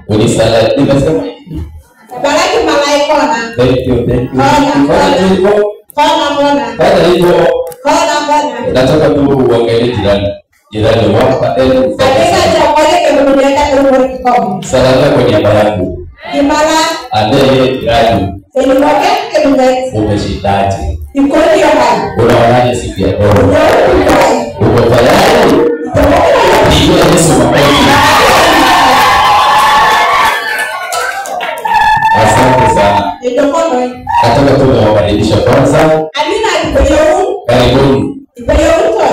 Unisala nimesema Baraki malaikona. thank you Kona hivyo kona. nataka tu uangalie jirani wako Adega chakole kemuliaka kwenye kikomo. salama kwa niaba yangu Kimala ande jirani Seliwake kemuliaka umeshitaji Ikoni ya hali unaonaje siku ya leo uko tayari hiyo Yesu mapenzi asante sana Nitokono nataka tu niwakaribisha kwanza Amina alipoyo karibuni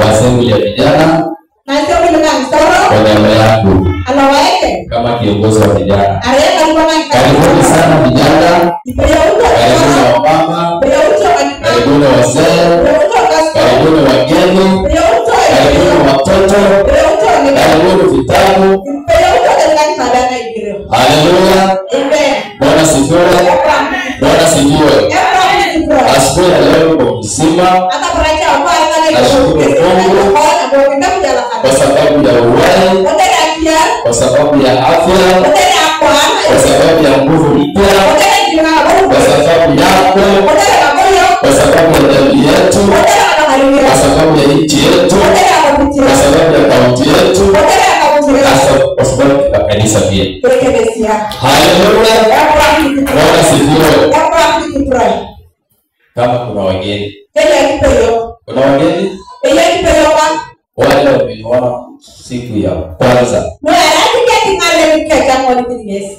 kwa sehemu ya vijana Nasio milika mstoro kwa niaba yangu Alawaeke kama kiongozi wa vijana Areka lupana karibuni sana vijana karibuni wamama karibuni wazee karibuni wageni karibuni watoto karibuni vitabu haleluya Bwana sifiwe asubuhi ya leo kwa mzima kwa sababu ya uhai kwa sababu ya afya kwa sababu ya nguvu mpya kwa sababu yako kwa sababu ya jamii yetu kwa sababu ya nchi yetu kwa sababu ya kaunti yetu kwa sababu ya kanisa pia haleluya Bwana sifiwe kama kuna wageni wale wameona siku ya kwanza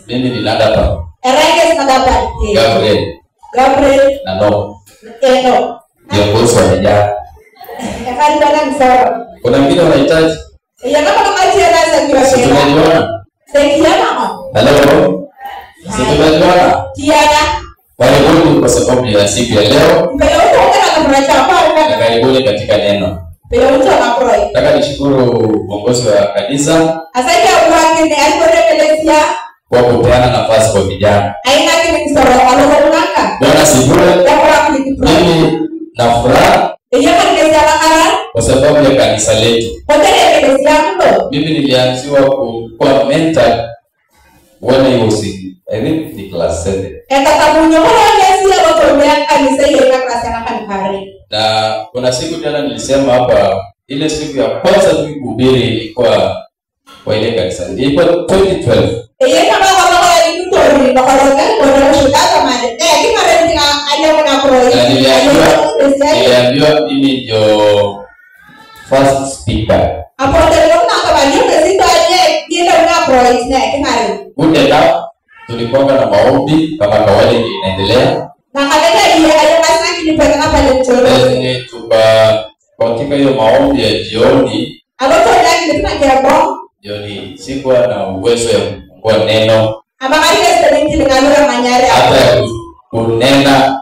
mimi ni Nadapa Gabriel na no viongozi wa vijana kuna wengine wanahitaji tunajiona halo tunajiona karibuni kwa sababu ya siku ya leo na karibuni katika neno nataka nishukuru uongozi wa kanisa kwa kupeana nafasi kwa vijana Bwana sifiwe mimi na furaha kwa sababu ya kanisa letu mimi nilianziwa kuwa mentor when I was in I think the class 7 na kuna siku jana nilisema hapa ile siku ya kwanza tu kuhubiri ilikuwa kwa ile kanisa ilikuwa 2012 niliambiwa mimi ndio first speaker Utenda tulikuwa na maombi kama kawaida inaendelea katika hiyo maombi ya jioni sikuwa na uwezo ya kufungua neno hata kunena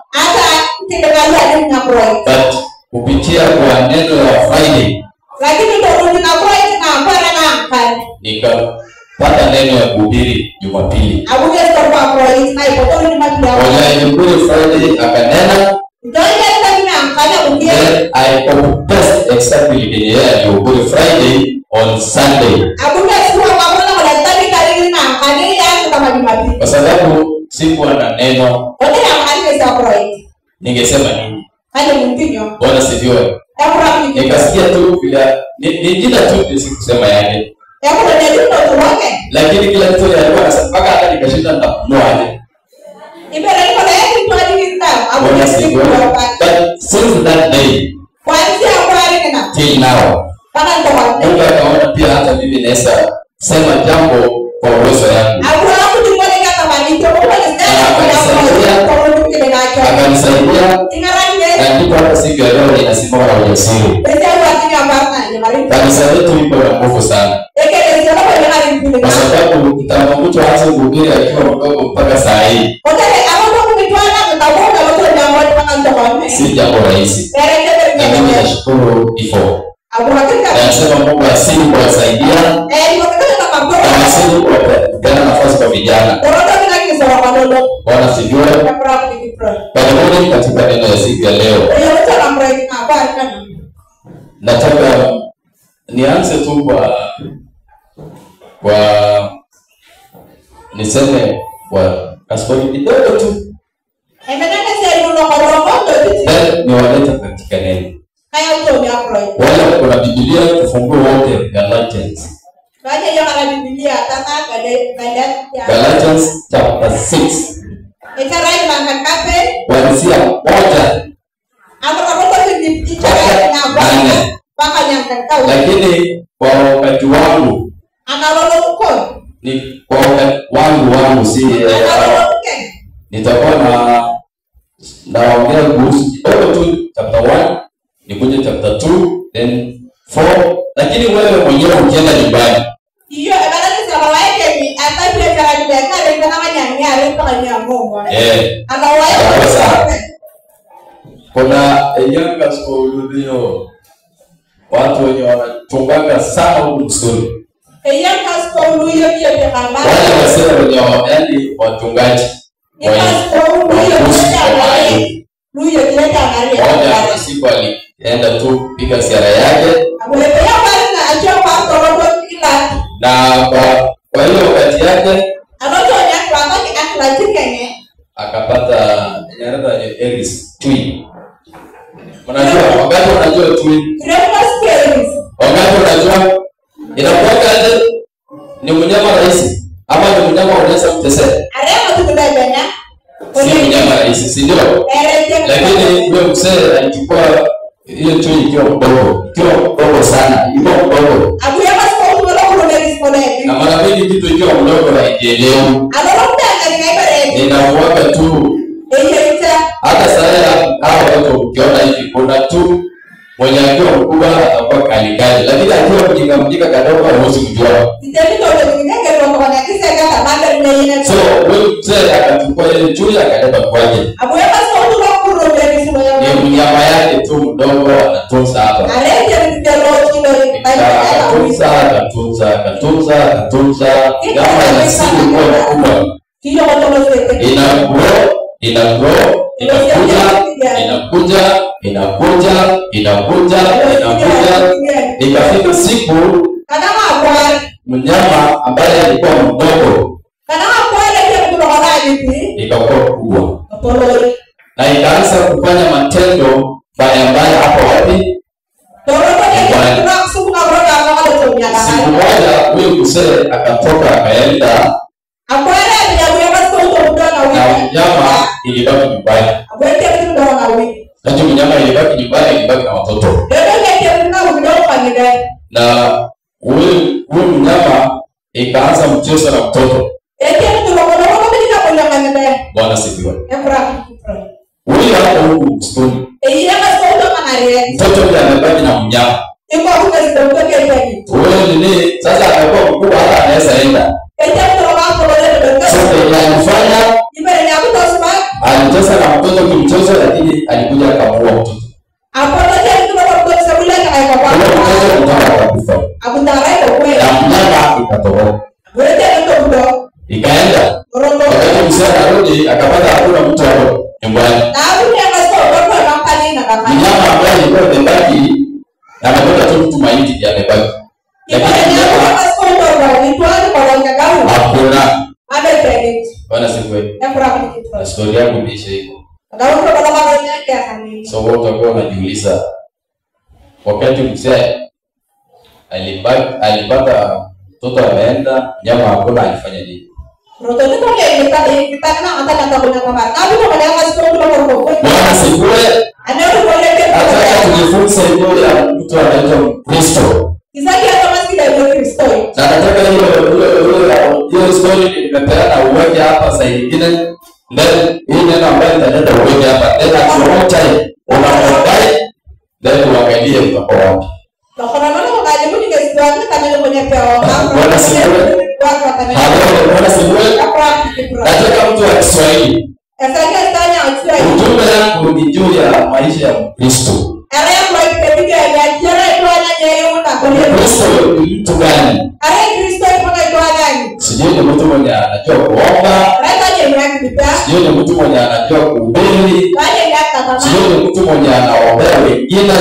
but kupitia kwa neno la Friday nikapata neno ya kuhubiri Jumapili Friday akanena then I confessed exactly the Friday on Sunday kwa sababu sikuwa na neno ningesema nini Bwana sifiwe nikasikia tu bila ni jina tu sikusema yake lakini kila kitu alikuwa anasema mpaka hata nikashinda nitakunoaje but since that day till now Mungu akaona pia hata mimi naweza sema jambo kwa uwezo yangu akanisaidia na ndipo hata siku ya leo ninasimama na ujasiri kanisa letu liko na nguvu sana kwa sababu kitambo mtu aanze kuhubiri akiwa mdogo mpaka saa hii si jambo rahisi na mimi nashukuru hivyo nasema Mungu asili kuwasaidia na asili kupeana nafasi kwa vijana Bwana sifiwe karibuni katika neno ya siku ya leo nataka nianze tu kwa niseme kwa kasoro kidogo tu. Ni waleta katika neno. Wala kuna Biblia tufungue wote Galatians. Galatians chapter 6. Kuanzia 1. Lakini kwa wakati wangu ni kwa wakati wangu si nitakuwa naongea kuhusu kidogo tu chapter 1 nikuje chapter 2 then 4, lakini wewe mwenyewe ukienda nyumbani kuna young school ndio watu wenye wanachungaga sana huko msuri. Wale wasema wenye yani wachungaji moja siku alienda tu piga siara yake na kwa hiyo wakati yake akapata nyarada ya Eris twin. Unajua wakati unajua twin wakati unajua inakuwa kaje ni mnyama rahisi ama ni mnyama unaweza kuteseka si mnyama rahisi si ndio, lakini yule mzee alichukua hiyo twin ikiwa mdogo sana ikiwa mdogo na mara mingi kitu ikiwa mdogo haielewi inakuwa tu hata sasa hao watu ukiona hivi kuna tu mwenye akiwa mkubwa atakuwa kalikali, lakini akiwa mjinga kadogo hawezi kujua. So wewe mzee akachukua ile chui akaleta kwake. Ni mnyama yake tu mdogo anatunza hapa. Akatunza kama inasili kwa kubwa. Inakuja ikafika siku mnyama ambaye alikuwa mdogo ikakuwa kubwa na ikaanza kufanya matendo mbaya hapo wapi. Siku moja huyu mzee akatoka akaenda na mnyama ilibaki nyumbani. Najua mnyama ilibaki nyumbani, ilibaki na watoto. Na huyu mnyama ikaanza mchezo na mtoto. Bwana sifiwe. Huyu hapo huku msituni. Mtoto ndiye amebaki na mnyama. Huyu nini sasa atakuwa mkubwa hata anaweza enda. Sasa inafanya alicheza na mtoto kimchezo, lakini alikuja akamuua mtoto. Na mnyama ikatoroka. Ikaenda. Wakati mzee anarudi akapata hakuna mtu hapo nyumbani. Mnyama ambaye alikuwa amebaki amepata tu mtu maiti ndiye amebaki. Hakuna. Bwana sifiwe. Story yangu imeisha hivyo. So wote wako wanajiuliza wakati mzee alipata mtoto ameenda, nyama hakuna, alifanya nini? Bwana sifiwe. Nataka tujifunze hiyo ya mtu anaitwa Kristo. Na nataka hiyo story nimepeana uweke hapa saa nyingine. Then hii neno ambayo nitaleta uweke hapa. Then at your time unapokai then uangalie utakuwa wapi. Bwana sifiwe. Bwana sifiwe. Nataka mtu wa Kiswahili. Ujumbe wangu ni juu ya maisha ya Kristo. Kristo ni mtu gani? Sijui ni mtu mwenye anajua kuomba. Sijui ni mtu mwenye anajua kuhubiri. Sijui ni mtu mwenye anaombea wengine.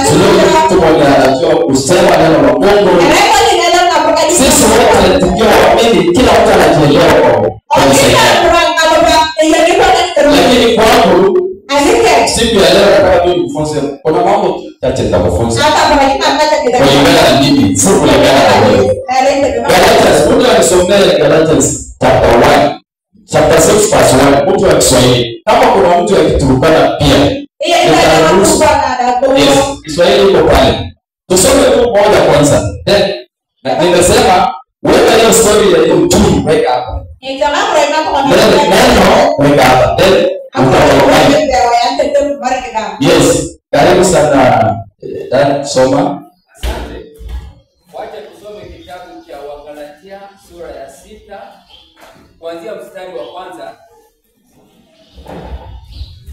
Sijui ni mtu mwenye anajua kusema neno la Mungu. Sisi wote tukiwa waamini, kila mtu anajielewa leo lakini kwangu siku ya leo nataka tu nifunze kuna mambo chache nitakufunza kulingana na nini si kulingana na wewe. Galatians, mtu akisomea Galatians chapter 1 chapter 6 verse 1 mtu wa Kiswahili kama kuna mtu akiturukana pia Kiswahili iko pale tusome tu moja kwanza then na nimesema wewe hiyo story ya hiyo mtu weka hapa weka hapa then yes karibu sana dan soma. Asante. Wacha tusome kitabu cha Wagalatia sura ya 6 kuanzia mstari wa kwanza.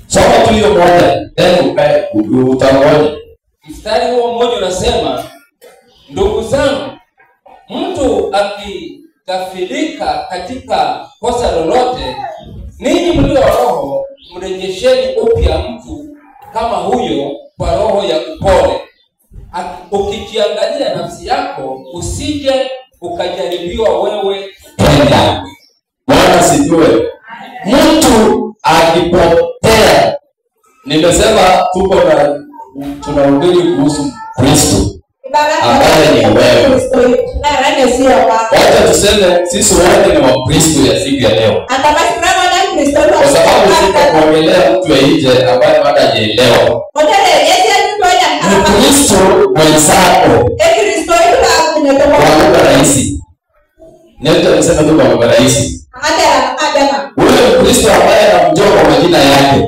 Soma tu hiyo moja then utangoja. Mstari huo mmoja unasema, ndugu zangu, mtu akikafirika katika kosa lolote, ninyi mlio roho mrejesheni upya mtu kama huyo kwa roho ya upole, ukijiangalia nafsi yako usije ukajaribiwa wewe tena. Bwana sifiwe. Mtu akipotea, nimesema tuko na tunahubiri kuhusu Kristo ambaye ni wewe. Wacha tuseme sisi wote ni wa Kristo ya siku ya leo. Kwa sababu sitakuongelea mtu nje ambaye bado hajaelewa. Kristo mwenzako. Kwa lugha rahisi. Ndio tunasema tu kwa lugha rahisi. Ule Kristo ambaye anamjua kwa majina yake.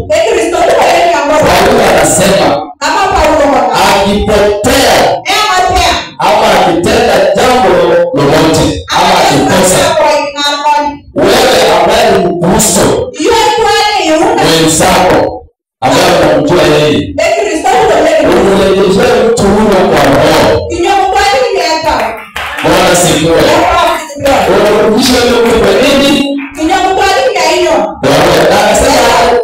Paulo anasema akipotea ama akitenda jambo lolote ama akikosa, wewe ambaye ni Mkristo mwenzako ambaye unamjua yeye, umrejeshe mtu huyo kwa roho. Bwana sifiwe. Unarudisha hiyo kwa nini?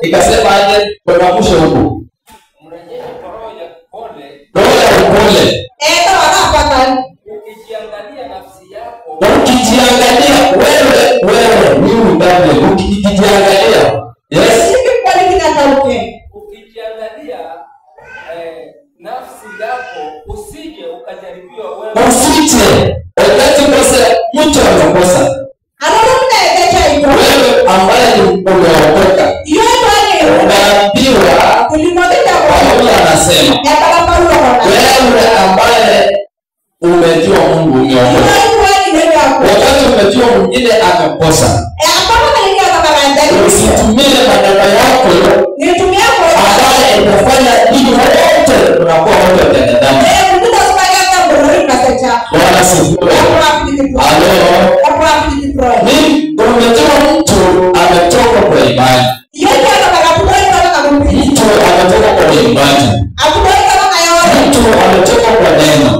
Ikasema aje kwa mwisho huko. Mrejeshe kwa roho ya upole. Roho ya upole. Ukijiangalia nafsi yako. Ukijiangalia wewe mimi ndani ukijiangalia. Yes. Ukijiangalia nafsi yako usije ukajaribiwa wewe. Usije. Wakati mtu anakosa. Wewe ambaye umeokoka. Unaambiwa Paulo anasema wewe ambaye umejua Mungu umeokoka. Wakati umejua mwingine amekosa, usitumie maneno yako ambaye inafanya ili wote tunakuwa wote binadamu. Bwana sifiwe. Halo. Ni umejua mtu ametoka kwa imani. Mtu ametoka kwa imani. Mtu ametoka kwa neno.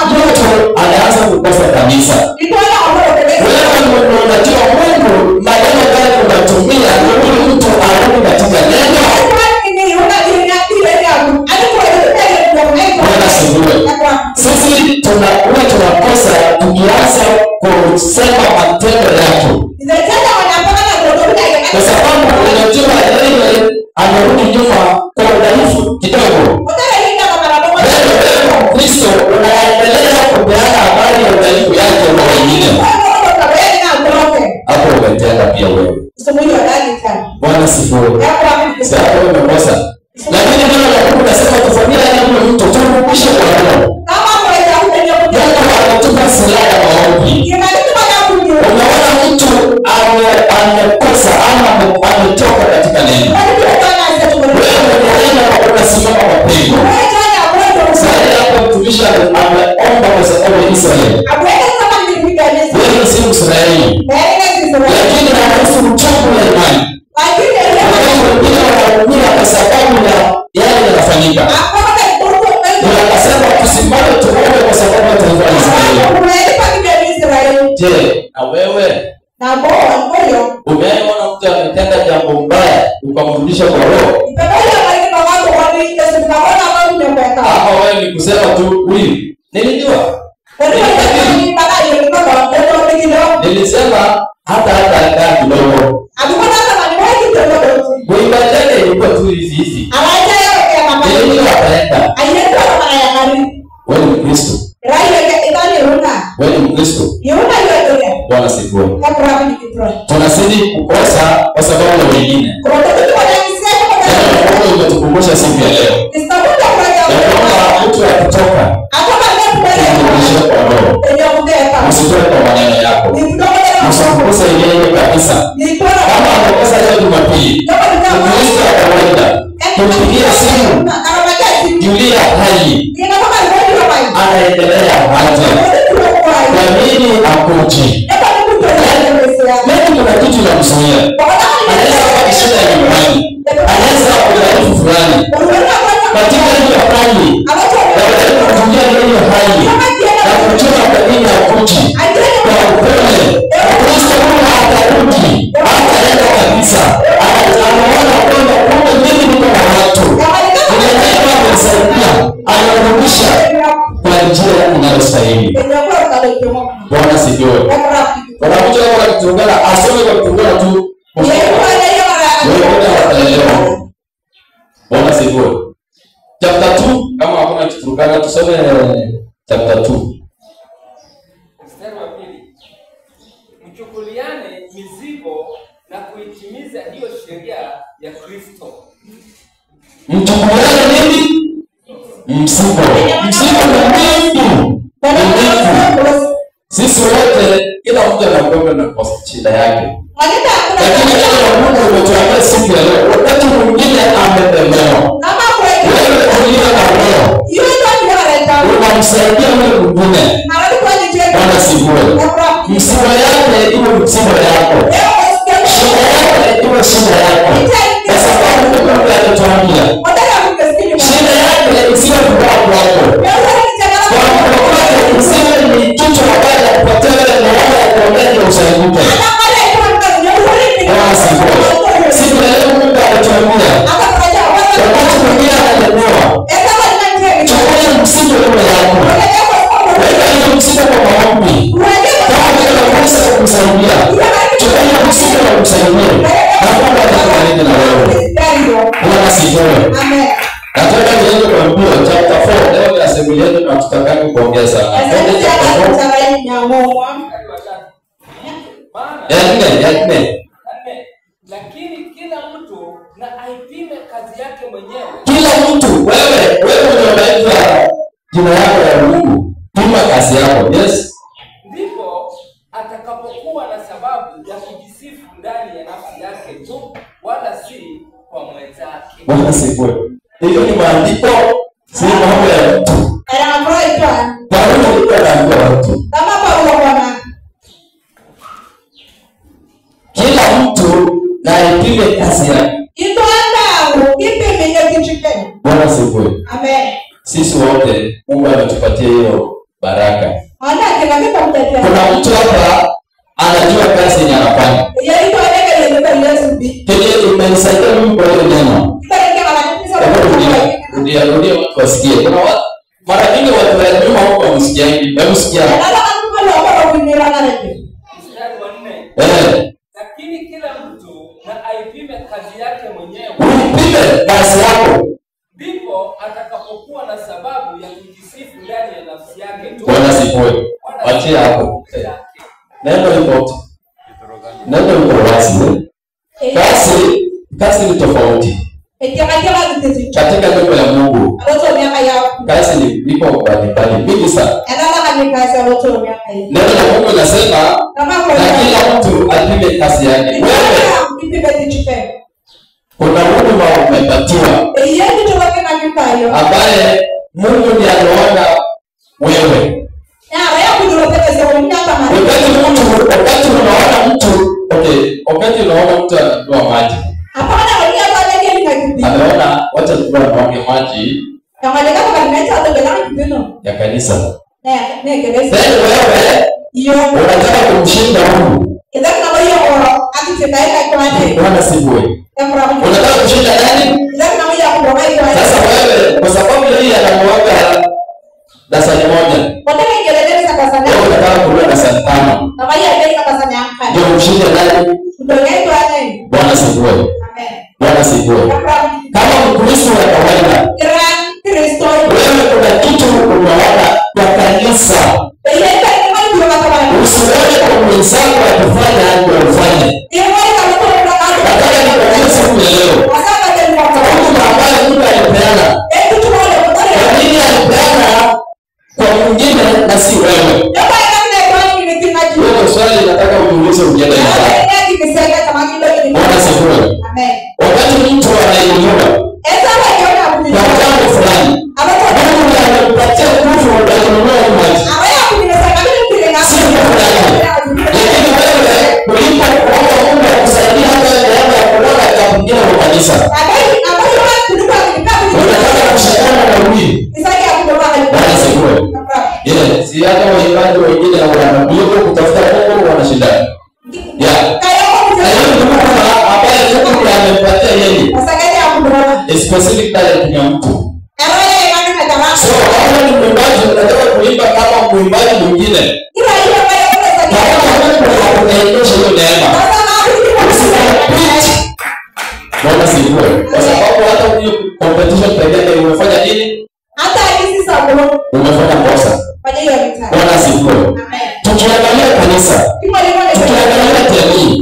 Mtu anaanza kukosa kabisa. Wewe unajua Mungu maneno gani unatumia ili mtu arudi katika neno. Bwana sifiwe. Sisi tunakosa tukianza kusema matendo yako. Kwa sababu unajua yeye amerudi nyuma kwa udhaifu kidogo. Wewe Kristo unaendelea kupeana habari ya udhaifu yake kwa wengine. Hapo umetenda pia wewe. Bwana sifiwe. Sasa wewe umekosa. Lakini neno la Mungu nasema tufanyie jambo mtu turudishe kwa roho. Anatupa silaha ya maombi. Unaona mtu amekosa ama ametoka katika neno. Wewe unasimama kwa pengo. Sasa hapo mtumishi ameomba kwa sababu ya Israeli. Wewe si Israeli. Lakini anahusu mchoko wa imani. Wengine kwa sababu ya yale yanafanyika. Tunasema tusimame tuombe kwa sababu ya taifa la Israeli. Je, na wewe? Umeona mtu ametenda jambo mbaya ukamrudisha kwa roho? Hapo wewe ni kusema tu huyu nilijua. nilisema hata kidogo. Kuimba chake ilikuwa tu hizi. Ndio ataenda. Wewe ni Kristo. Wewe ni Kristo. Bwana sifiwe. Tunazidi kukosa kwa sababu ya wengine. Tukumbusha siku ya leo. Mtu akitoka usitoe kwa maneno yako. Usikose yeye kabisa. Kama anakosa leo Jumapili, Kristo akawaida kumpigia simu Julia hai anaendelea aje. Kwa nini akuje? Mimi kuna kitu la mzuia. Anaweza kuwa shida ya nyumbani. Anaweza kuwa fulani. Katika hiyo hali, kutumia hiyo hali na kuchoma kwa nini akuje. Kwa upole, Kristo Mungu atarudi. Hataenda kabisa. Anaona kwamba kumbe mimi niko na watu. Ninataka kumsaidia. Anarudisha kwa njia inayostahili. Bwana sifiwe. Kuna mtu anataka kutungana, asome kwa kutungana tu. Bwana sifiwe. Chapter 2, kama hakuna kutungana tusome chapter 2. Mstari wa 2. Mchukuliane mizigo na kuitimiza hiyo sheria ya Kristo. Mchukuliane nini? Mzigo. Mzigo ni nini? Sisi wote kila mtu anakuwa na shida yake. Lakini kama Mungu ametuambia siku ya leo, wakati mwingine amependea. Wewe kulia na roho. Unamsaidia yule mwingine. Bwana sifiwe. Msiba yake iwe msiba yako. Shida yake iwe shida yako. Kwa sababu Mungu anatuambia. Shida yake isiwe kubwa kwako. Kwa msiba ni kitu ambacho kupotea na wala kuongeza usaidike. Bwana sifiwe. Siku ya leo Mungu anatuambia. Wakati mwingine anajua. Chukua msiba yako. Weka hiyo msiba kwa maombi. Kama unaweza kumsaidia. Chukua msiba na kumsaidia. Na Mungu atakubariki na wewe. Bwana sifiwe. Amen. Nataka niende kwa Mbio chapter 4. Leo tunasema yetu na tutakani kuongeza. Lakini kila mtu na aipime kazi yake mwenyewe. Kila mtu wewe unaitwa jina yako ya Mungu. Pima kazi yako. Yes. Ndipo atakapokuwa na sababu ya kujisifu ndani ya nafsi yake tu, wala si kwa mwenzake. Bwana sifiwe. Hiyo ni maandiko, si mambo ya mtu. Paulo alikuwa mtu. Kila mtu na aipime kazi yake. Bwana sifiwe. Amen. Sisi wote Mungu ametupatia hiyo baraka. Kuna mtu hapa anajua kazi yenye anafanya. Kile imenisaidia mimi kwa hiyo neno. Ndio watu wasikie. Kuna watu mara nyingi watu wa nyuma huko wamsikiaje? Wamsikia. Lakini kila mtu na aipime kazi yake mwenyewe. Uipime kazi yako. Ndipo atakapokuwa na sababu ya kujisifu ndani ya nafsi yake tu. Bwana sifiwe. Achia hapo. Neno liko. Neno liko wazi. Kazi ni tofauti. Katika neno la Mungu. Kazi ni iko mbalimbali mingi sana. Neno la Mungu linasema na kila mtu apime kazi yake. Wewe kuna huduma umepatiwa ambaye Mungu ndiye anaona wewe. Wakati unaona mtu anatoa maji. Anaona wacha tukua naombe maji ya kanisa. Wewe unataka kumshinda Mungu. Bwana sifiwe. Unataka kushinda nani? Sasa wewe kwa sababu yeye anamwaga darasa moja. Wewe unataka kuwa darasa 5. ushindi nani? Bwana sifiwe. Bwana sifiwe. Kama Mkristo wa kawaida, wewe kuna kitu unaona kwa kanisa, usione kwa mwenzako akifanya ndio ufanye. Nataka nikuonyeshe leo. Mungu ambaye Mungu alipeana. Kwa nini alipeana kwa mwingine na si wewe? Hiyo swali nataka ujiulize ukienda nyumbani. Bwana sifiwe. Wakati mtu anainuliwa kwa jambo fulani, Mungu anampatia nguvu ya kununua maji. Lakini wewe ulipokuomba Mungu akusaidie hata neema ya kuona jambo lingine kwa kanisa, unataka kushikana na mwili. Bwana sifiwe. Si hata waimbaji wengine wanakuja kutafuta Mungu wanashindana. Specific talent ya mtu. So kama ni mwimbaji unataka kuimba kama mwimbaji mwingine, unaonyesha hiyo neema. Bwana sifiwe. Kwa sababu hata hiyo competition pekee umefanya nini? Hata hizi sababu umefanya kosa. Bwana sifiwe. Tukiangalia kanisa, tukiangalia jamii,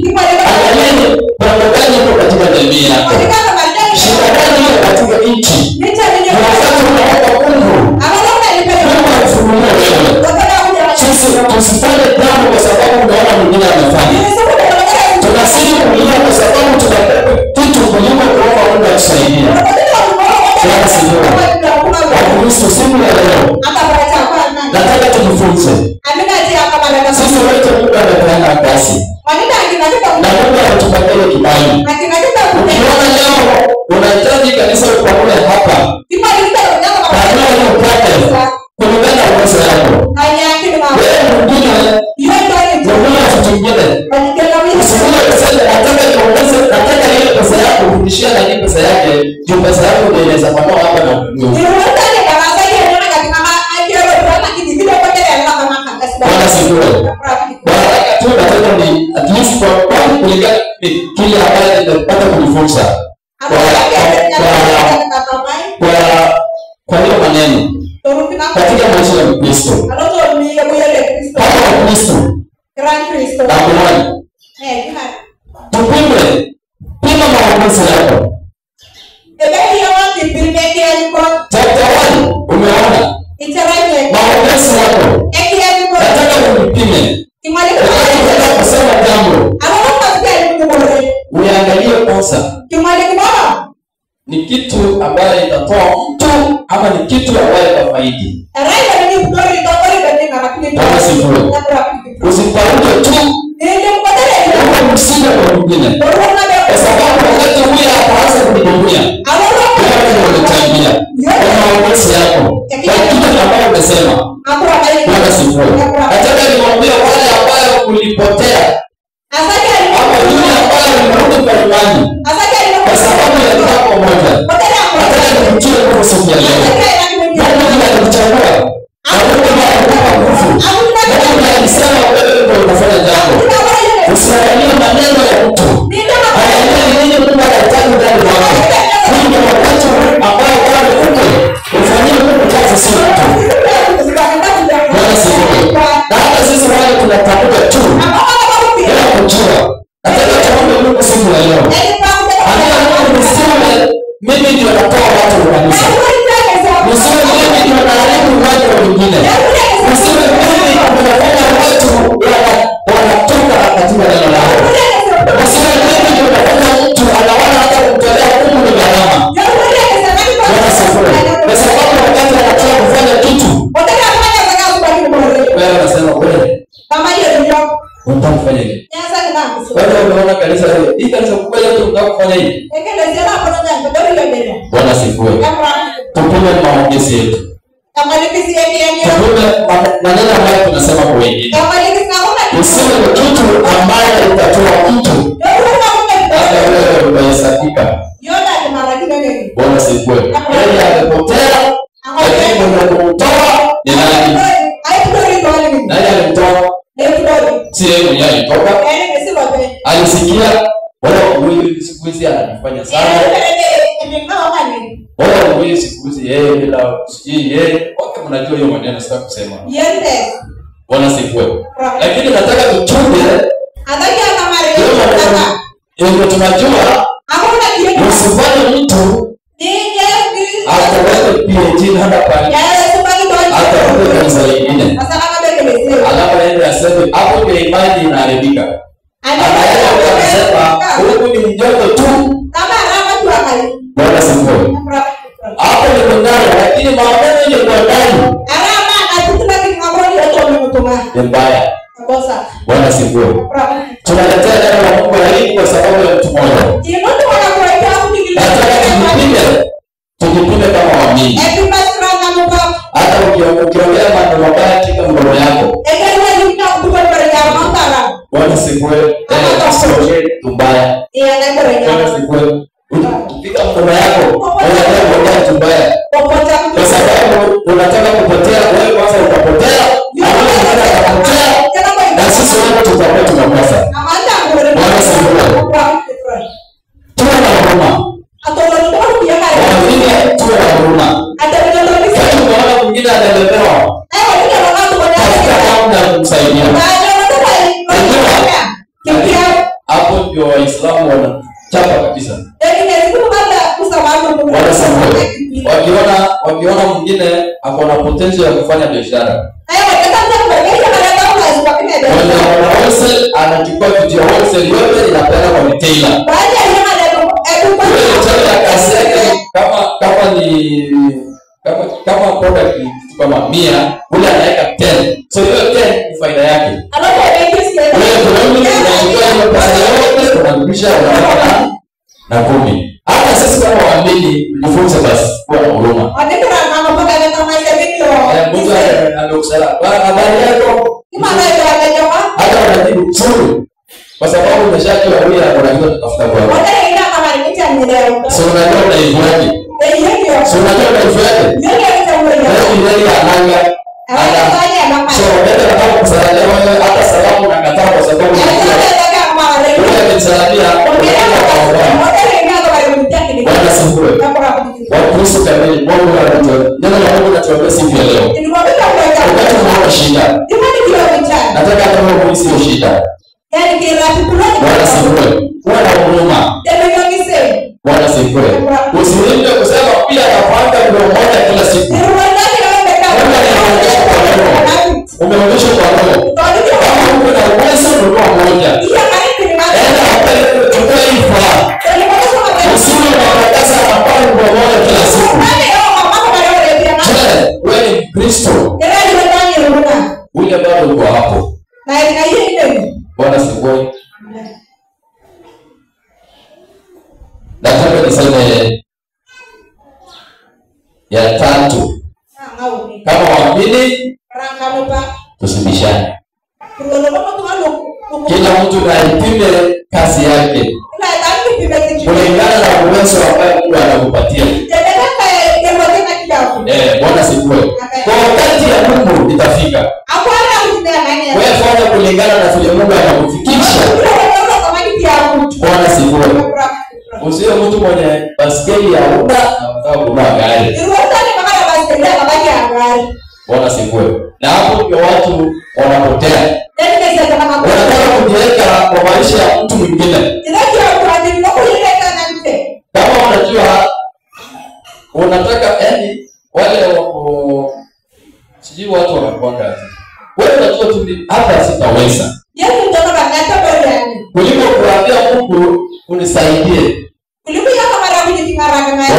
angalieni mambo gani yako katika jamii yako. Shida gani yako katika nchi? Wakati unaomba Mungu, Mungu anafunua wewe. Sisi tusifanye jambo kwa sababu unaona mwingine amefanya. Tunasiri kulia kwa sababu tunataka kitu kuliko kuomba Mungu atusaidie. Bwana sifiwe. Wakristo siku ya leo nataka tujifunze. Sisi wote Mungu amepeana kazi. Na Mungu anatupatia kibali. Ukiona leo unahitaji kanisa upakule hapa, tajua hiyo upate kulingana na uwezo wako. Wewe mwingine unaona kitu kingine. Usione kusema nataka ile pesa yako kurudishia na ile pesa yake, ndio pesa yako ndio inaweza kuwa hapa na Mungu. Bwana sifiwe. Baraka tu nataka ni at least kwa kulingana kile ambacho nimepata kujifunza. Kwa hiyo maneno katika maisha ya Kristo. Kama Kristo. Tamani. Tupime. Pima mawazo yako. Chapter 1 umeona? Mawazo yako. Nataka unipime. Nataka kusema jambo. Uangalie kwanza. Ni kitu ambayo itatoa mtu ama ni kitu ambayo itafaidi. Bwana sifiwe. Usiparuke tu. Wewe msije kwa mwingine. Kwa sababu wakati huyu ataanza kunihudumia. Wewe unachangia. Kwa mawazo yako. Kwa kitu ambacho umesema. Bwana sifiwe. Nataka niwaambie wale ambao ulipotea. Ama yule ambaye umerudi kwa imani. Kwa sababu ya jambo moja. Nataka nikutie kwa siku ya leo. Mungu anakuchagua. Mungu anakupa nguvu. Mungu anasema wewe ndio unafanya jambo. Usiangalie maneno ya mtu. Angalia nini Mungu anataka ndani yako. Hii ndio wakati ambao wewe uko. Ufanyie Mungu kazi sio tu. Bwana sifiwe. Na hata sisi wale tunatafuta tu. Bila kujua. Nataka tuombe Mungu siku ya leo. Mimi ndio natoa watu wa kanisa. Msiwe mimi ndio naharibu watu wengine. Msiwe mimi ndio nafanya watu wanatoka katika neno lao. Msiwe mimi ndio nafanya mtu anaona hata kumtolea Mungu ni gharama. Bwana sifiwe. Kwa sababu wakati anataka kufanya kitu, wewe unasema wewe unataka kufanya nini? Wewe unaona kanisa hili kanisa kubwa yote unataka kufanya nini? Bwana sifiwe. Tupime maongezi yetu. Tupime maneno ambayo tunasema kwa wengine. Usiwe ni kitu ambayo utatoa mtu hata wewe unahesabika. Bwana sifiwe. Yeye amepotea, lakini mwenye kumtoa ni nani? Nani alimtoa? Si yeye mwenyewe alitoka. alisikia wala huyu siku hizi anafanya sana. Wala huyu siku hizi yeye bila yeye wote mnajua hiyo maneno sitaki kusema. Bwana sifiwe. Lakini nataka tuchunge. Ndio tunajua usifanye mtu ataweka PhD hata pale. Ataweka kanisa lingine. Alafu aende aseme hapo ndio imani inaharibika. Anasema huyu ni mjoto tu. Bwana sifiwe. Hapo ni ndani lakini maono ni kwa ndani. Mbaya. Bwana sifiwe. Tunaletea neno la Mungu hili kwa sababu ya mtu mmoja. Tujipime kama waamini. Hata ukiongea mambo mabaya katika mdomo yako. Bwana sifiwe. Usiongee mbaya. Bwana sifiwe. Ukifika mdomo yako, unaongea mbaya. Kwa sababu unataka kupotea, wewe kwanza utapotea. Na sisi wote tutakuwa tunakosa. Bwana sifiwe. Tuwe na huruma. Tuwe na huruma. Kama mwingine analemewa, tafuta kumsaidia. Hapo ndio Waislamu wanachapa kabisa. Wakiona mwingine akona potential ya kufanya biashara. Wholesale anachukua vitu ya wholesale yote inapeleka kwa retailer. Kama product kama 100 ule anaweka 10. So hiyo 10 ni faida yake. Unarudisha na 10. Hata sisi kama waamini tujifunze basi kuwa na huruma. Mungu anakusala. Habari yako? Hata unajibu nzuri. Kwa sababu umeshajua huyu anajua kutafuta kwa wewe. So unajua unaifuaje? So unajua unaifuaje? Ndio ananga. So ndio nataka kusalia wewe hata salamu nakataa kwa sababu wewe msalia. Bwana sifiwe. Wakristo kamili Mungu anatuambia. Neno la Mungu linatuambia siku ya leo. Wakati unaona shida. Nataka kama wewe sio shida. Bwana sifiwe. Kuwa na huruma. Bwana sifiwe. Usiende kusema pia atafanya ndio moja kila siku. Umeonyesha kwa roho. Kama uko na uwezo ndio moja. Usiwe unataka hapana ndio moja kila siku. Wewe ni Kristo. Ule bado uko hapo. Bwana sifiwe. Nataka niseme ya tatu. Kama waamini tusibishane. Kila mtu aipime kazi yake kulingana na uwezo ambao Mungu anakupatia. Bwana sifiwe. Kwa wakati ya Mungu itafika. Wewe fanya kulingana na vile Mungu anakufikisha. Bwana sifiwe. Usiwe mtu mwenye baskeli ya Honda na unataka kununua gari. Bwana sifiwe. Na hapo ndio watu wanapotea. Wanataka kujiweka kwa maisha ya mtu mwingine. Kama unajua unataka wale wako sijui watu wanakwanga. Wewe unajua tu hapa sitaweza. Kuliko kuambia Mungu unisaidie.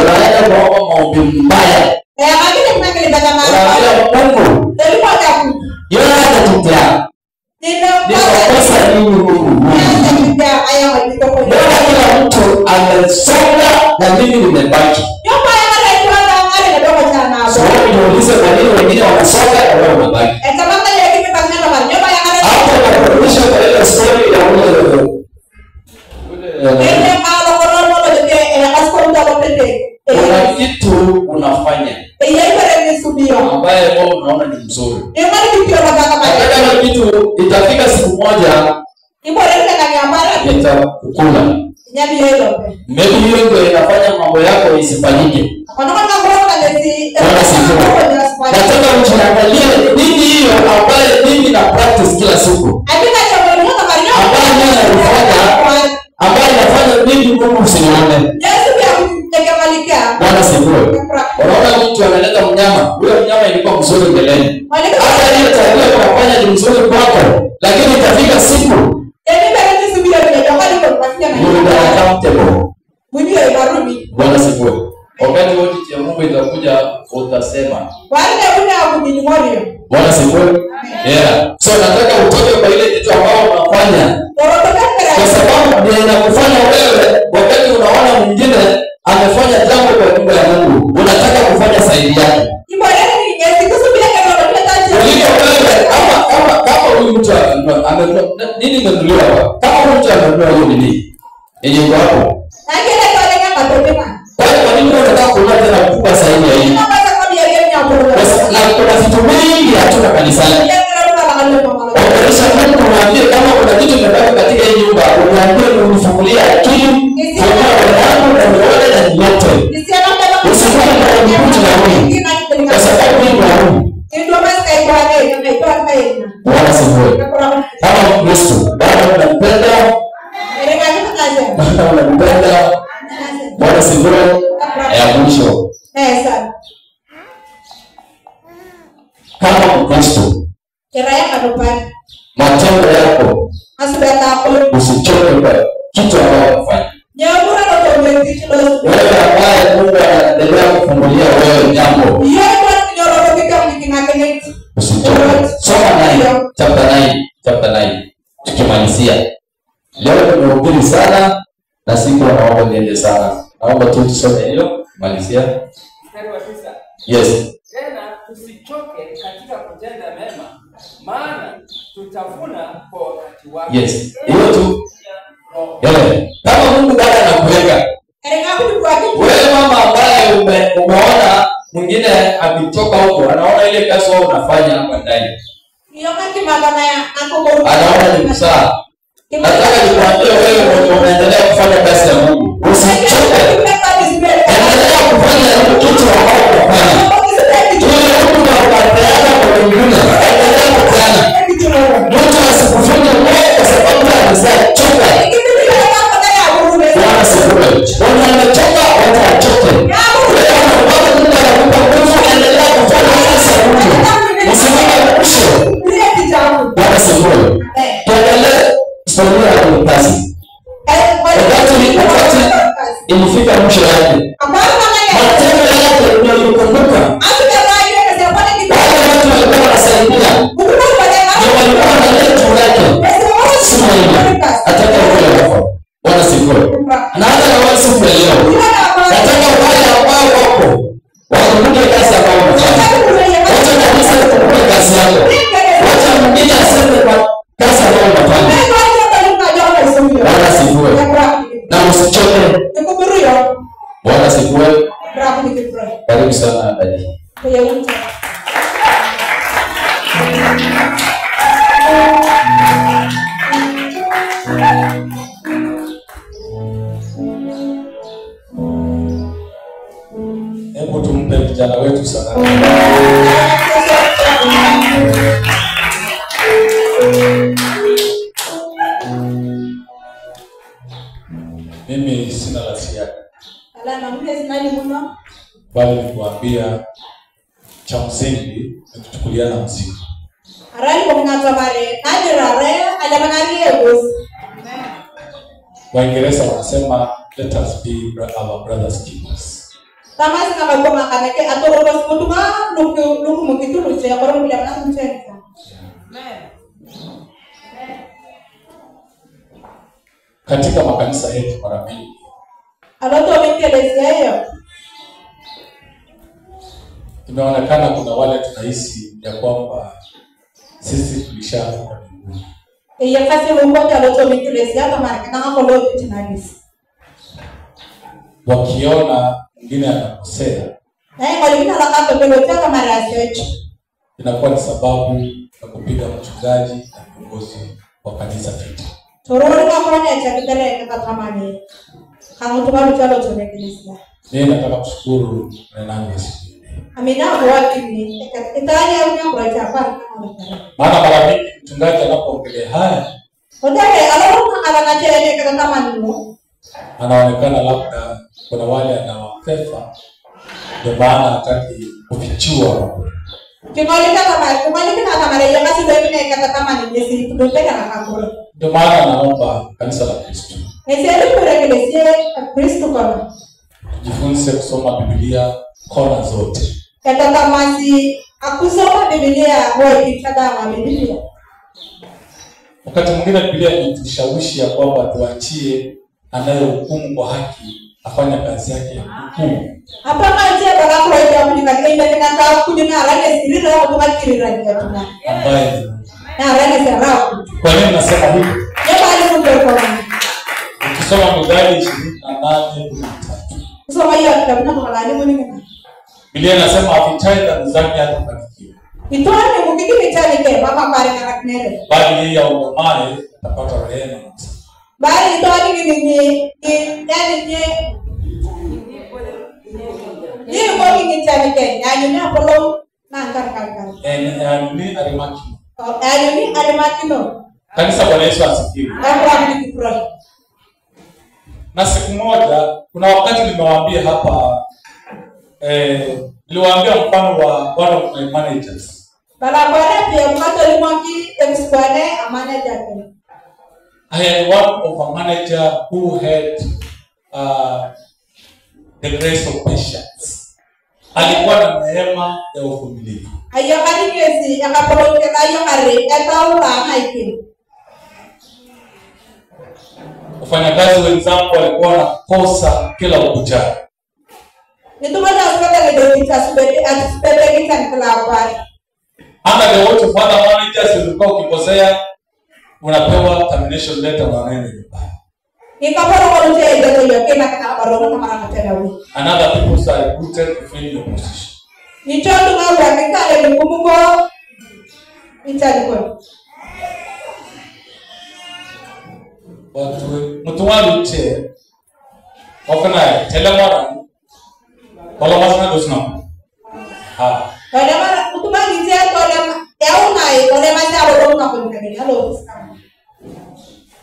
Unaenda kwa maombi mbaya. Mungu. Yeye anatutea. Ninakosa nini Mungu? Kila mtu amesonga na mimi nimebaki. Sasa niulize kwa nini wengine wanasonga na wewe unabaki? Hapo kurudisha kwa ile story ya ule kuna kitu unafanya ambaye wewe unaona ni mzuri. Kama kitu itafika siku moja Itakukula. Maybe hiyo ndio inafanya mambo yako isifanyike. Nataka mjiangalie nini hiyo ambayo mimi na practice kila siku. Ambayo inafanya mimi Mungu usinione. Bwana sifiwe. Unaona mtu analeta mnyama, huyo mnyama ilikuwa mzuri mbeleni. Hata ile tabia unafanya ni mzuri kwako, lakini itafika siku Bwana sifiwe. Wakati wote ya Mungu itakuja utasema. Bwana sifiwe. Yeah. So nataka utoke kwa ile kitu ambao unafanya. Kwa sababu ndio inakufanya wewe wakati unaona mwingine amefanya jambo kwa nyumba ya Mungu, unataka kufanya zaidi yake. Kama huyu mtu amenunua nini ndio hapa? Kama huyu mtu amenunua hiyo nini? Yenye kwa hapo. Kwa nini unataka kununua tena kubwa zaidi ya hii? Na kuna vitu vingi hatuna kanisani. Wakilisha Mungu mwambie kama kuna kitu kinataka katika hii nyumba, unaambia unifungulie akili, fungua roho yangu na nione na nyote. Usifuate kwa mtu na mimi. Kwa sababu mimi ni Mungu. Bwana sifiwe. Kama Kristo, Bwana anampenda. Bwana anampenda. Bwana sifiwe. Ya mwisho. Kama Kristo. Matendo yako usichoke kwa kitu ambacho unafanya. Wewe ambaye Mungu anaendelea kufungulia wewe jambo. Usichoke. Soma chapter 9. Tukimalizia. Leo tumehubiri sana na siku naomba niende sana. Naomba tu tusome hilo kumalizia. Mstari wa 9. Yes. Tena tusichoke katika kutenda mema, maana tutavuna kwa wakati wake. Yes. Hiyo tu. Kama Mungu bado anakuweka. Wewe mama ambaye umeona mwingine akitoka huko, anaona ile kazi wao unafanya hapa ndani. Anaona ni msaa. Nataka nikwambie wewe unaendelea kufanya kazi ya Mungu. Usichoke. Endelea kufanya kitu ambacho unafanya. Mtu asikufunye wewe kwa sababu anachoka. Bwana sifiwe. Wanachoka watachoka. Wewe unaona Mungu anakupa nguvu, endelea kufanya kazi ya Mungu. Usimame mwisho. Bwana sifiwe. Tuendelee historia ya kazi. Wakati ilifika mwisho yake. Matendo yake ndio kukumbuka. Wale watu walikuwa wanasaidia. Walikuwa wanaleta yake. Sema hivi. Ataka kule hapo. Bwana sifiwe. Na hata na wao siku leo. Nataka wale ambao wako wakumbuke kazi ambayo wanafanya. Wacha kabisa kukumbuka kazi yako. Wacha mwingine aseme kwa kazi ambayo unafanya. Bwana sifiwe. Na usichoke. Bwana sifiwe. Karibu sana dada. Hebu tumpe vijana wetu sana. Mimi sina la ziada. Bali nikuambia cha msingi ni kuchukuliana mzigo. Waingereza wanasema let us be our brothers keepers. Katika makanisa yetu mara mingi tumeonekana kuna wale tunahisi ya kwamba sisi tulishafika mbinguni. Wakiona mwingine anakosea, inakuwa ni sababu ya kupiga mchungaji na viongozi wa kanisa vita. Torori ngakone chakidere katamani. Kamu tumaru chalo chone kanisa. Mimi nataka kushukuru nangu Yesu. Amina kwa kimi. Itanya unya kwa chapa. Maana mara mingi mchungaji anapoongelea haya, Odare alona anakachele katamani no. Anaonekana labda kuna wale anawapefa, ndio maana hataki kufichua. Kimolika kama leo kasi wewe katamani ndisi tutoteka na kakura. Ndio maana naomba kanisa la Kristo. Niseme kurejelea Kristo kama. Jifunze kusoma Biblia kona zote. Katamani akusoma Biblia wewe kitadama Biblia. Wakati mwingine Biblia inatushawishi ya kwamba tuachie anayehukumu kwa haki afanye kazi yake ya hukumu. Hapa maji ya baraka roho ya Mungu katika inataka kujina rage siri roho kumakiri rage tuna. Ambaye Na rage sara. Kwa nini nasema hivi? Yeye bali kwa. Ukisoma Mithali 28:13. Kusoma hiyo kitabu na halali mwingine. Biblia inasema afichaye dhambi zake hatafanikiwa. Itoane mukikini chani ke mama pare na raknere. Bali yeye aungamaye atapata rehema. Bali itoane ni yani ni kwa kingi chani ke yani na polo na ngakaka. Ni arimaki. Yani arimaki no. Kanisa Bwana Yesu asifiwe. Hapo ni kifurahi. Na siku moja kuna wakati nimewaambia hapa niliwaambia mfano wa one of my managers. Bala bwana pia mkato limwaki emswane manager. I had one of a manager who had the grace of patience. Alikuwa na neema ya uvumilivu. Ayakani kesi yakaporoke ayakare etaula haiki. Wafanyakazi wenzangu walikuwa wanakosa kila ukucha. Nitumana asipata ndio kitasubiri asipende kitani kila habari. Hata the word of other managers walikuwa ukikosea unapewa termination letter na neno vibaya. Nikaporo kwa nje ndio yokena kana barua kama anataka wewe. Another people are recruited to fill your position. Nicho tunao yakikale mkumbuko nitalikuwa. Watu mtuwalu che wakana telemara wala masana dosna. Wala mara kutumani je tolema yaunai tolema cha bodo na kunikani halo.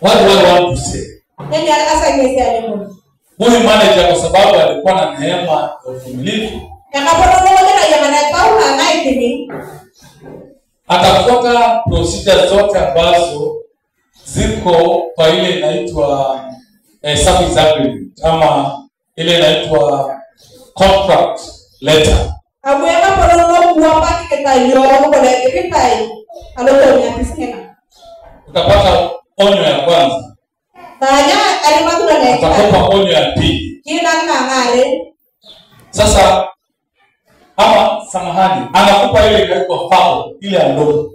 What do I want to say? Nani asa ngesi alimu. Huyu manager kwa sababu alikuwa na neema ya uvumilivu. Yakaporo kwa yana taula naikini. Atafuata procedure zote ambazo ziko kwa ile inaitwa service agreement ama ile inaitwa contract letter. Abu yakaporo kuwapa kitayo kwa kitai. Aloto ni atisema. Utapata onyo ya kwanza. Tanya alimatu na neka. Utakopa onyo ya pili. Kila ngare. Sasa ama samahani anakupa ile inaitwa fao ile ya ndogo.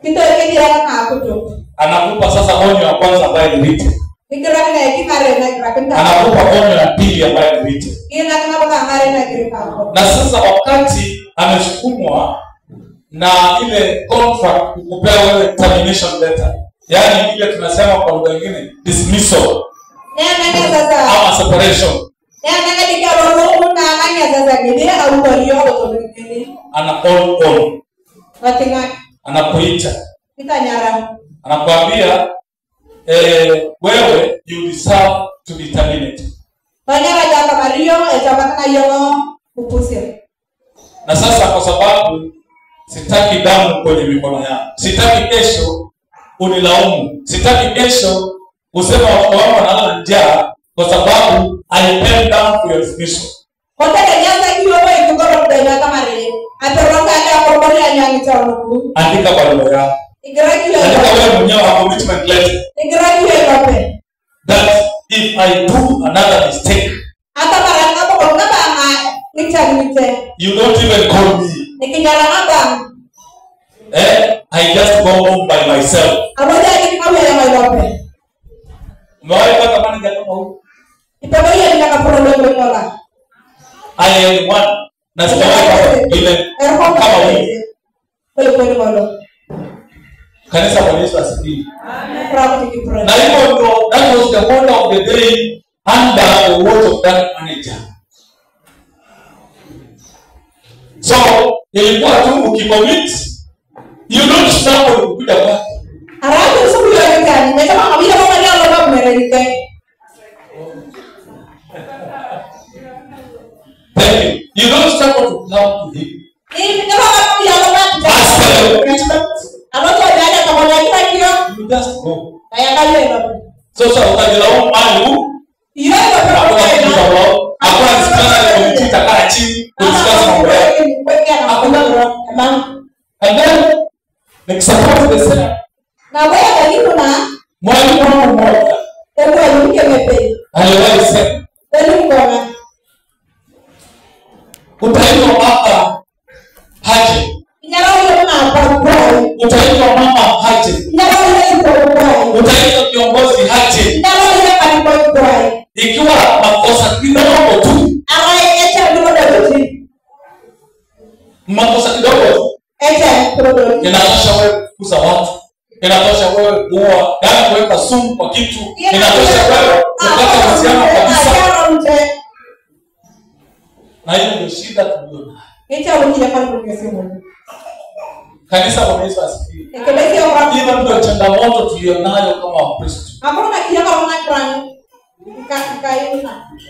Kita kile hakuto. Anakupa sasa onyo ya kwanza ambayo ni written. Fikira ni kikare na krakenda. Anakupa onyo ya pili ambayo ni written. Kila kama ngare na kirika. Na sasa wakati amesukumwa na ile contract kukupea wewe termination letter. Yaani ile tunasema kwa lugha nyingine dismissal. Nene sasa. Ama separation. Nene dikaboro na nganya sasa gidi au kwa hiyo automatically. Ana on. Watinga. Anakuita. Kita nyara. Anakuambia wewe you deserve to be terminated. Banyara jaka Mario etabaka yono upuse. Na sasa kwa sababu sitaki damu kwenye mikono yangu. Sitaki kesho unilaumu. Sitaki kesho usema watu wangu wanalala njaa kwa sababu I bend down for your dismissal. Hoteli nyasa hiyo wewe kugoro kudai kama rele. Ataronga ya kwa ya nyangi taruku. Andika barua yako. Igraduate. Andika wewe mwenyewe wa commitment letter. Igraduate wape. That if I do another mistake. Hata mara ngapo kwa kama nitamite. You don't even call me. Nikinyara ngaba. I just go home by myself. Aboja ni kama ya mailope. Mwaipa kama ni kama huyu. Itabaye ni kama problem ngola. I am one. Na sitawahi ile kama huyu. Kwa ngolo. Kanisa Bwana Yesu asifiwe. Amen. Na hivyo ndo, that was the wonder of the day under the watch of that manager. So, ilikuwa tu ukicommit, you don't struggle kukuja kwake. Haraka siku ya gani? Nimesema kabisa kama leo ndo mmerelike. Thank you. You don't struggle to come to him. Ni kama kama ya ndo you just go. So utajilaumu mali hakuna sikana ya komiti kaa chini kusikasa mambo yake. And then next support the same. Na wewe karibu na mwalimu wangu mmoja aliwahi sema utaitwa baba haje, utaitwa mama haje, utaitwa kiongozi haje, ikiwa makosa kidogo tu, makosa kidogo tu inatosha wewe kukuza watu, inatosha wewe kuua, yaani kuweka sumu kwa kitu, inatosha wewe kupata uhusiano kabisa. Na hiyo ndio shida tuliona. Kanisa la Yesu asifiwe. Hiyo ndio changamoto tulionayo kama Wakristo.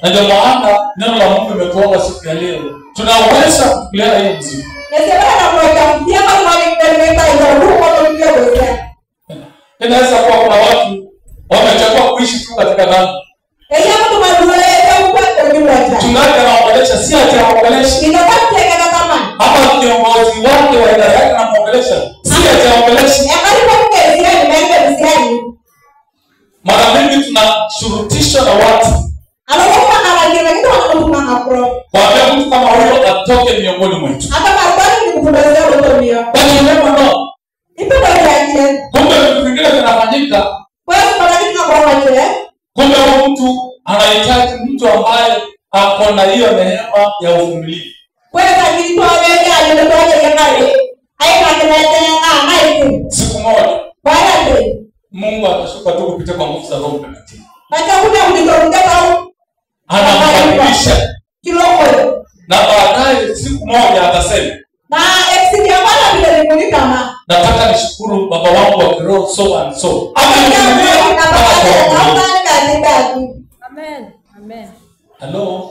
Na ndio maana neno la Mungu limetuomba siku ya leo. Tunaweza kukulea hiyo mzigo. Inaweza kuwa kuna watu wamechagua kuishi tu katika dhambi. Tunataka anaongelesha, si ati anaongelesha. Hapa kiongozi wake wa idara yake anaongelesha, si ati anaongelesha. Mara mingi tunashurutishwa na watu. Kwa mtu kama huyo atoke miongoni mwetu. Bali never know. Kumbe vitu vingine vinafanyika. Kumbe mtu anahitaji mtu ambaye ako na hiyo neema ya uvumilivu. Siku moja Mungu atashuka tu kupitia kwa nguvu za Roho Mtakatifu. Anambadilisha. Na baadaye siku moja atasema, nataka nishukuru baba wangu wa kiroho so and so. Amen. Amen. Hello.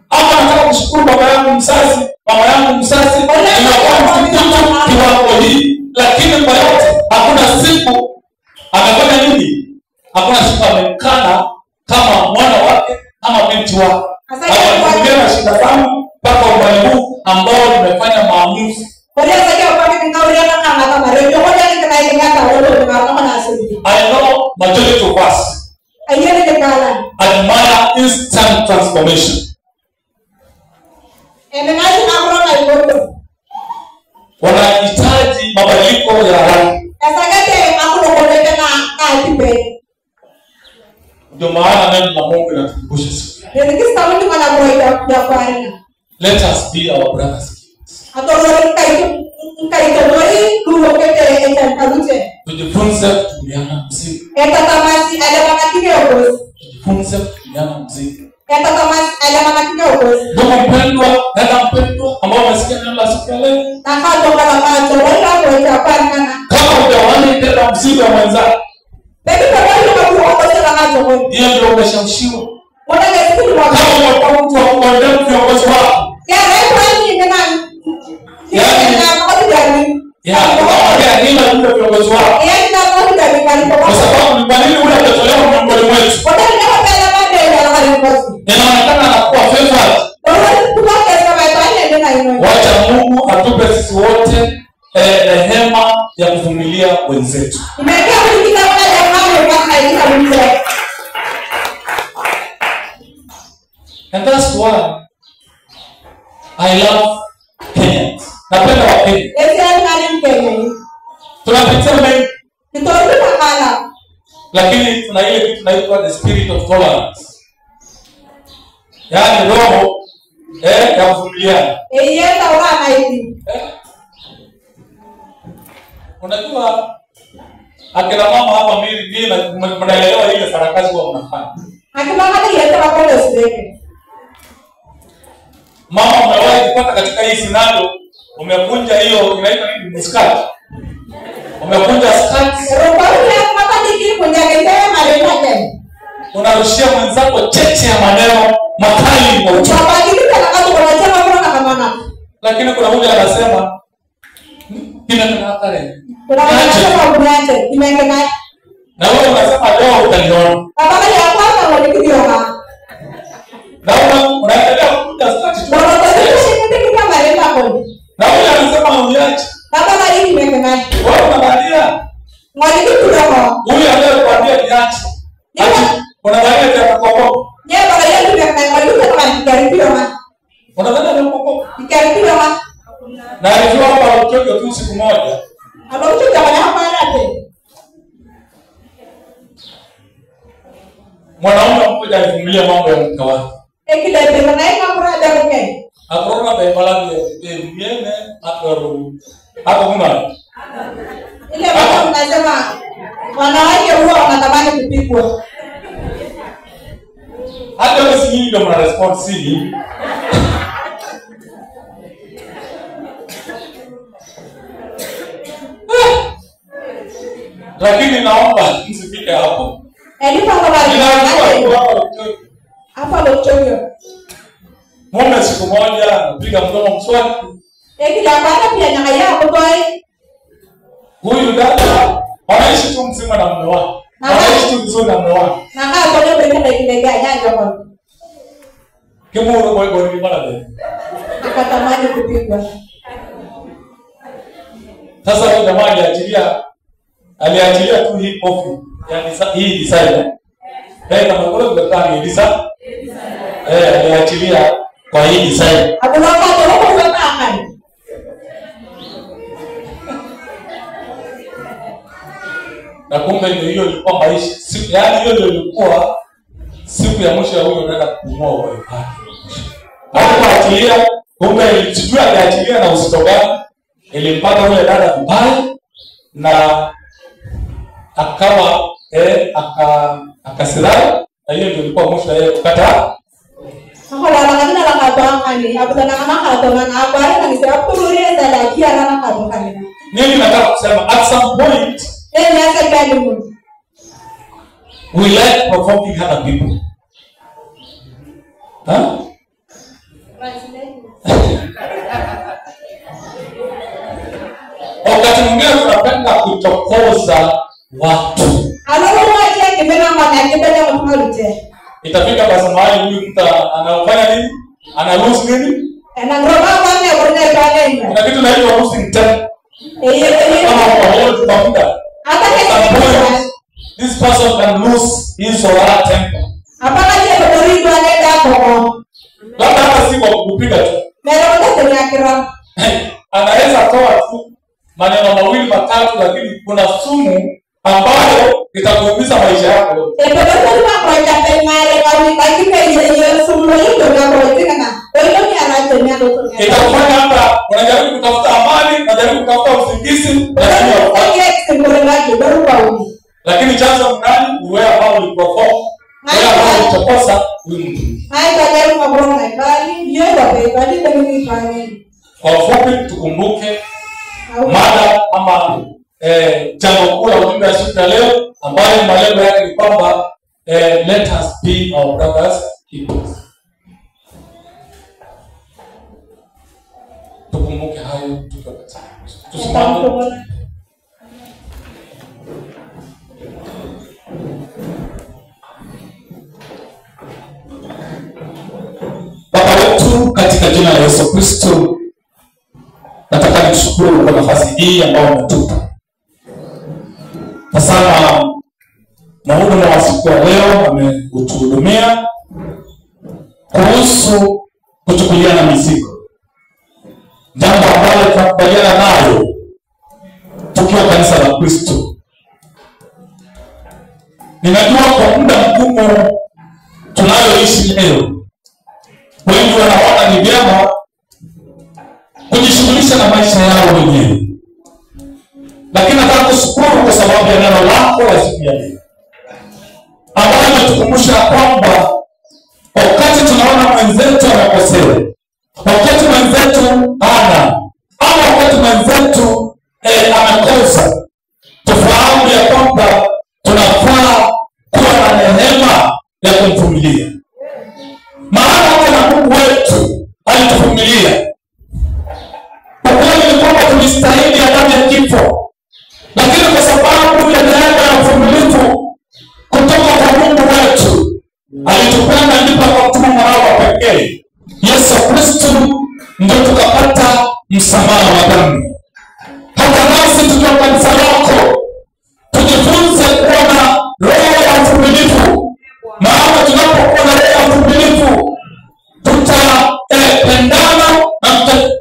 Hapa nataka kushukuru baba yangu mzazi, mama yangu mzazi, nimekuwa kiwango hii, lakini kwa yote hakuna siku amefanya nini? Hakuna siku amekana kama mwana wake ama binti wake. Anakuja na shida zangu mpaka umbali huu ambao nimefanya maamuzi. I know majority of us admire instant transformation. Wanahitaji mabadiliko ya haraka. Ndio maana neno la Mungu linatukumbusha siku. Let us be our brothers. Tujifunze kutumiana mzigo. Tujifunze kutumiana mzigo. Ndugu mpendwa, dada mpendwa, ambao wamesikia neno la siku ya leo. Kama hujawahi tena mzigo wa mwenzako, hiyo ndio umeshawishiwa. Kama umekuwa mtu wa kuondea viongozi wako, unaongea nini na yule viongozi wako? Kwa sababu ni kwa nini ule atatolewa miongoni mwetu? Inaonekana anakuwa favored. Wacha Mungu atupe sisi wote rehema ya kuvumilia wenzetu. And that's why I love Kenyans. Napenda wa Kenya. Tunapitia mengi. Lakini tuna ile kitu tunaitwa the spirit of tolerance. Yaani roho ya kuvumilia. Unajua Akina mama hapa mimi mnaelewa ile sarakasi kwa mnafanya. Akina mama yeye wako usiweke. Mama umewahi kupata katika hii sinado umekunja hiyo inaitwa nini skirt. Umekunja skirt. Roho ya mama diki kunja kete marema tena. Unarushia mwenzako cheche ya maneno makali kwa uchungu. Baba diki kana kama unasema kuna kama mama. Lakini kuna mmoja anasema kina nakare. Kuna anasema unaache imekena. Na wewe unasema leo utaniona. Baba ya kwanza walikiona. Na unaendelea kukuta skirt tu. Baba diki kama marema hapo. Na wewe unasema uniache. Baba diki imekena. Wewe unabadia. Mwaliki kudogo. Huyu aliyekwambia niache. Ati unadhani atakuokoa? Yeye baba yetu imekena mwaliki kama nikaribiwa. Unadhani atakuokoa? Nikaribiwa. Na alijua hapa utoke tu siku moja. Anakuja kama hapa ate. Mwanaume mmoja alivumilia mambo ya mke wake. Ekile tena kama brada mke. Akorona baibala ndiye akaru. Hapo kuna. Ile baba mnasema wanawake huwa wanatamani kupigwa. Hata wewe si ndio mna response hii. Lakini naomba msifike hapo. Elipa kwa hapa ndo choyo. Mume siku moja anapiga mdomo mswaki. Ekila bana pia nyanga yako toi. Huyu dada anaishi tu mzima na mume wake. Anaishi tu vizuri na mume wake. Na kaa kwa nini ndio ile nyanja kwa. Kimuru kwa ni bala. Akatamani kupigwa. Sasa huyu jamaa aliachilia tu hii coffee. Yaani hii design. Ndio kama kwa kutaka design. Aliachilia kwa hii design. Hakuna watu wako kutaka. Na kumbe ndio hiyo ilikuwa maisha. Yaani hiyo ndio ilikuwa siku ya mwisho ya huyo dada kupumua kwa ibada. Alipoachilia kumbe sijui aliachilia na uzito gani. Ilimpata yule dada vibaya na akawa akasirai na hiyo ndio ilikuwa mwisho yeye kukata. Sasa wala la katanga ni hapo na kama katanga na habari na nisema kurudia dalakia na katanga. Nini nataka kusema at some point we like provoking other people. Huh? Wakati mwingine tunapenda kuchokoza watu. Itafika basi mahali huyu mtu anafanya nini? Ana lose nini? Kuna kitu naitwa losing temper. This person can lose his or her temper. Labda hata si kwa kupiga tu. Anaweza toa tu maneno mawili matatu lakini kuna sumu ambayo itakuumiza maisha yako. Itakufanya hata unajaribu kutafuta amani, unajaribu kutafuta usingizi, lakini chanzo mnani uwe ambao uliprovoke, uwe ambao ulitokosa huyu mtu. Kwa ufupi tukumbuke mada ama jambo kuu la ujumbe wa siku ya leo ambayo malengo yake ni kwamba let us be our brothers keepers. Tukumbuke hayo tusimame. Baba wetu katika jina la Yesu Kristo, nataka nikushukuru kwa nafasi hii ambayo umetupa. Tazama mhudumu wa siku ya leo ametuhudumia kuhusu kuchukuliana mizigo. Jambo ambalo tunakubaliana nayo tukiwa kanisa la Kristo. Ninajua kwa muda mgumu tunayoishi leo, wengi wanaona ni vyema kujishughulisha na maisha yao wenyewe. Lakini nataka kushukuru kwa sababu ya neno ambayo inatukumbusha kwamba wakati tunaona mwenzetu anakosea, wakati mwenzetu ana, ama wakati mwenzetu amekosa, tufahamu ya kwamba tunafaa kuwa na neema ya kumvumilia. Maana hata na Mungu wetu alituvumilia. Ukweli ni kwamba tulistahili adhabu ya kifo, lakini kwa sababu ya neema ya uvumilivu kutoka kwa Mungu wetu, alitupenda ndipo akatuma mwanawe wa pekee Yesu Kristo, ndio tukapata msamaha wa dhambi. Hata nasi tukiwa kanisa lako tujifunze kuwa na roho ya uvumilivu, maana tunapokuwa na roho ya uvumilivu tutapendana na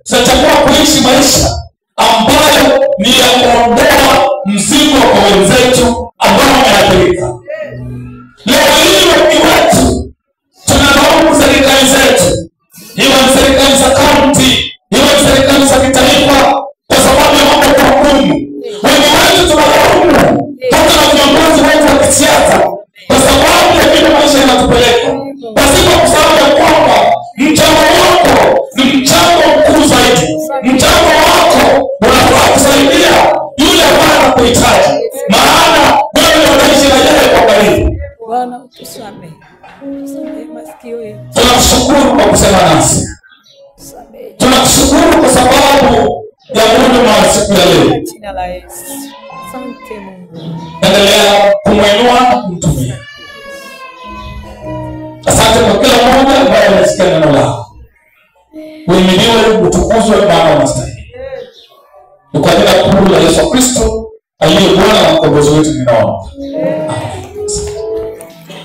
tutachagua kuishi maisha ambayo ni ya kuondoa mzigo kwa wenzetu ambao wameathirika. Leo hii wengi wetu tunalaumu serikali zetu, iwe serikali za kaunti, iwe serikali za kitaifa, kwa sababu ya mambo kwa hukumu. Wengi wetu tunalaumu hata na viongozi wetu wa kisiasa kwa sababu ya vile maisha yanatupeleka, pasipo kusahau ya kwamba mchango wako ni mchango mkuu zaidi. Mchango wako unafaa kusaidia yule ambaye anakuhitaji, maana wewe unaishi na yeye kwa karibu. Bwana utusamehe. Tusamehe masikio yetu. Tunakushukuru kwa kusema nasi. Tunakushukuru kwa sababu ya huduma ya siku ya leo. Jina la Yesu. Asante Mungu. Endelea kumwinua na kumtumia. Asante kwa kila mmoja ambaye anasikia neno lako. Uhimidiwe, utukuzwe, maana unastahili. Kwa jina kuu la Yesu Kristo aliye Bwana na mkombozi wetu ninaomba.